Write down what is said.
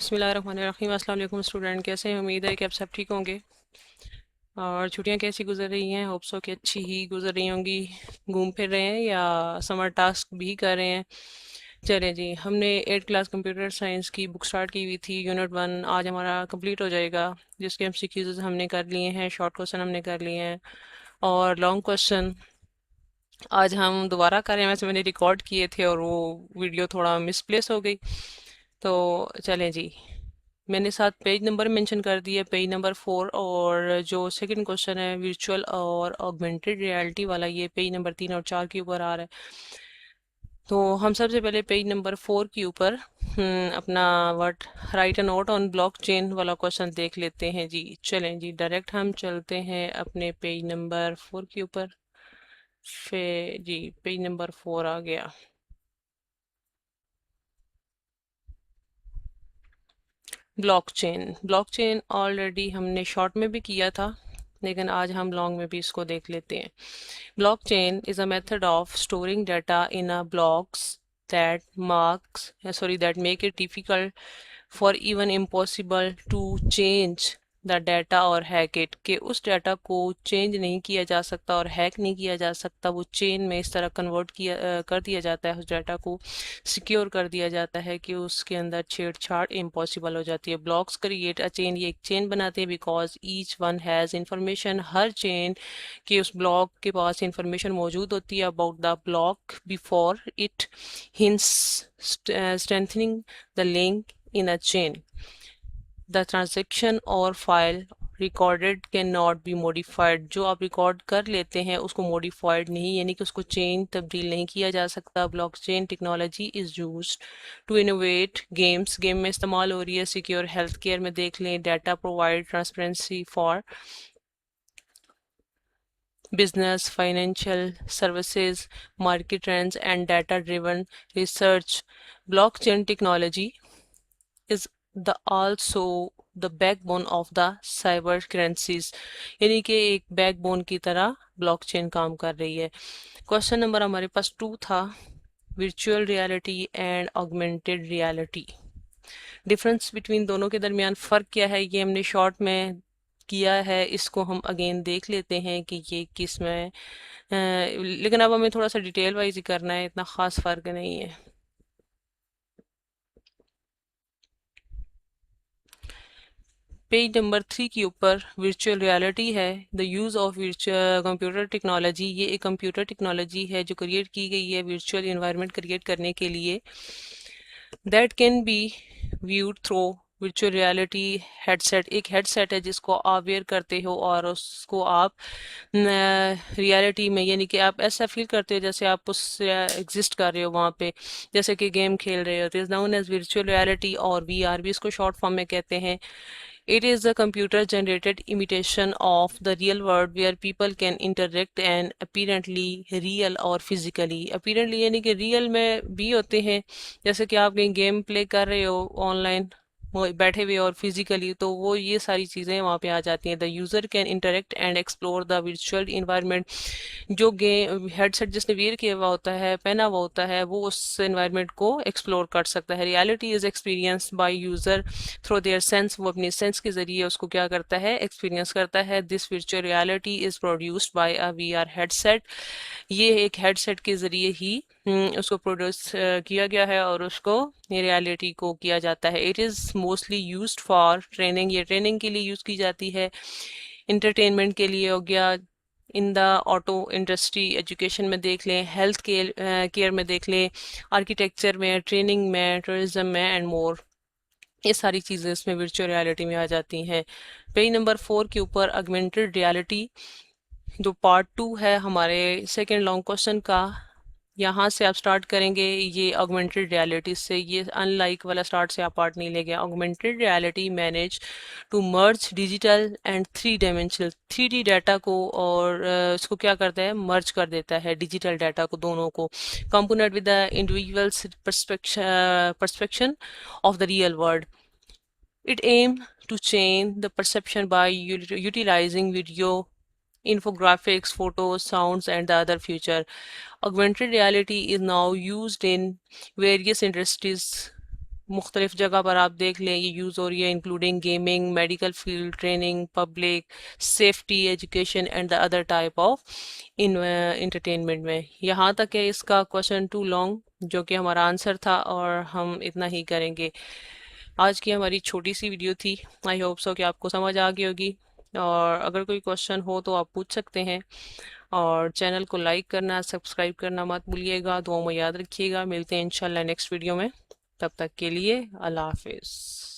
बिस्मिल्लाहिर्रहमानिर्रहीम। अस्सलाम वालेकुम स्टूडेंट, कैसे हैं? उम्मीद है कि आप सब ठीक होंगे। और छुट्टियां कैसी गुजर रही हैं? होप सो कि अच्छी ही गुजर रही होंगी। घूम फिर रहे हैं या समर टास्क भी कर रहे हैं? चलें जी, हमने 8th क्लास कंप्यूटर साइंस की बुक स्टार्ट की हुई थी। यूनिट 1 आज हमारा कंप्लीट हो जाएगा, जिसके एमसीक्यूज हमने कर लिए हैं, शॉर्ट क्वेश्चन हमने कर लिए हैं और लॉन्ग क्वेश्चन आज हम दोबारा कर रहे हैं। वैसे मैंने रिकॉर्ड किए थे और वो वीडियो थोड़ा मिसप्लेस हो गई। तो चलें जी, मैंने साथ पेज नंबर मेंशन कर दिया, पेज नंबर 4। और जो सेकंड क्वेश्चन है वर्चुअल और ऑगमेंटेड रियलिटी वाला, ये पेज नंबर 3 और 4 के ऊपर आ रहा है। तो हम सबसे पहले पेज नंबर 4 के ऊपर अपना word right a note on block chain वाला क्वेश्चन देख लेते हैं जी। चलें जी, डायरेक्ट हम चलते हैं अपने पेज नंबर 4 के ऊपर। फिर जी पेज नंबर 4 आ गया। ब्लॉकचेन ऑलरेडी हमने शॉर्ट में भी किया था, लेकिन आज हम लॉन्ग में भी इसको देख लेते हैं। Blockchain is a method of storing data in a blocks that make it difficult for even impossible to change the data और हैक इट, कि उस डाटा को चेंज नहीं किया जा सकता और हैक नहीं किया जा सकता। वो चेन में इस तरह कन्वर्ट कर दिया जाता है, उस डाटा को सिक्योर कर दिया जाता है कि उसके अंदर छेड़छाड़ इम्पॉसिबल हो जाती है। ब्लॉक्स क्रिएट अ चेन, ये एक चेन बनाते हैं because each one has information, her chain के उस ब्लॉक के पास इंफॉर्मेशन मौजूद होती है about the block before it hints strengthening the link in a chain. The transaction or file recorded cannot be modified. जो आप रिकॉर्ड कर लेते हैं उसको मॉडिफाइड नहीं, यानी कि उसको चेन तब्दील नहीं किया जा सकता। Blockchain technology is used to innovate game में इस्तेमाल हो रही है, सिक्योर हेल्थ केयर में देख लें, data provide transparency for business, financial services, market trends, and data-driven research. Blockchain technology is the also the backbone of the cyber currencies, यानी कि एक बैकबोन की तरह ब्लॉकचेन काम कर रही है। क्वेश्चन नंबर हमारे पास 2 था, virtual reality and augmented reality. Difference between दोनों के दरमियान फ़र्क क्या है, ये हमने शॉर्ट में किया है। इसको हम अगेन देख लेते हैं कि ये किस में लेकिन अब हमें थोड़ा सा डिटेल वाइज ही करना है, इतना ख़ास फ़र्क नहीं है। पेज नंबर 3 के ऊपर वर्चुअल रियलिटी है। The use of virtual computer technology, ये एक कंप्यूटर टेक्नोलॉजी है जो क्रिएट की गई है वर्चुअल इन्वायरमेंट क्रिएट करने के लिए। That can be viewed through virtual reality headset, एक हेडसेट है जिसको आप वेयर करते हो और उसको आप रियलिटी में, यानी कि आप ऐसा फील करते हो जैसे आप उस एग्जिस्ट कर रहे हो वहाँ पे, जैसे कि गेम खेल रहे हो। Is known as virtual reality और वीआर भी इसको शॉर्ट फॉर्म में कहते हैं। It is a computer generated imitation of the real world where people can interact and apparently real और physically। apparently यानी कि रियल में भी होते हैं, जैसे कि आप कहीं गेम प्ले कर रहे हो ऑनलाइन बैठे हुए, और फिजिकली तो वो ये सारी चीज़ें वहाँ पे आ जाती हैं। The user can interact and explore the virtual environment, जो गेम हेडसेट जिसने वियर किया हुआ होता है, पहना हुआ होता है, वो उस एनवायरनमेंट को एक्सप्लोर कर सकता है। Reality is experience by user through their sense, वो अपने सेंस के ज़रिए उसको क्या करता है, एक्सपीरियंस करता है। This virtual reality is produced by a VR headset, ये एक हेडसेट के ज़रिए ही उसको प्रोड्यूस किया गया है और उसको रियलिटी को किया जाता है। It is mostly used for training, ये ट्रेनिंग के लिए यूज़ की जाती है। इंटरटेनमेंट के लिए हो गया, in the auto industry, education में देख लें, हेल्थ केयर में देख लें, आर्किटेक्चर में, ट्रेनिंग में, टूरिज्म में एंड मोर, ये सारी चीज़ें इसमें वर्चुअल रियलिटी में आ जाती हैं। पेज नंबर 4 के ऊपर ऑगमेंटेड रियलिटी, जो पार्ट 2 है हमारे सेकेंड लॉन्ग क्वेश्चन का, यहाँ से आप स्टार्ट करेंगे ये ऑगमेंटेड रियलिटी से। ये अनलाइक वाला स्टार्ट से आप पार्ट नहीं ले गया। Augmented reality manage to merge digital and 3 dimensional, 3D data को और इसको क्या करता है, मर्ज कर देता है डिजिटल डाटा को, दोनों को। Component with the individuals perception of the real world. It aimed to change the perception by utilizing video, infographics, photos, sounds, and the other future. Augmented reality is now used in various industries मुख्तलिफ जगह पर आप देख लें ये use हो रही है, including gaming, medical field, training, public safety, education and the other type of in entertainment में। यहाँ तक है इसका क्वेश्चन टू लॉन्ग जो कि हमारा आंसर था, और हम इतना ही करेंगे। आज की हमारी छोटी सी वीडियो थी। आई होप सो कि आपको समझ आ गई होगी, और अगर कोई क्वेश्चन हो तो आप पूछ सकते हैं। और चैनल को लाइक करना, सब्सक्राइब करना मत भूलिएगा। दुआ में याद रखिएगा। मिलते हैं इंशाल्लाह नेक्स्ट वीडियो में। तब तक के लिए अल्लाह हाफिज़।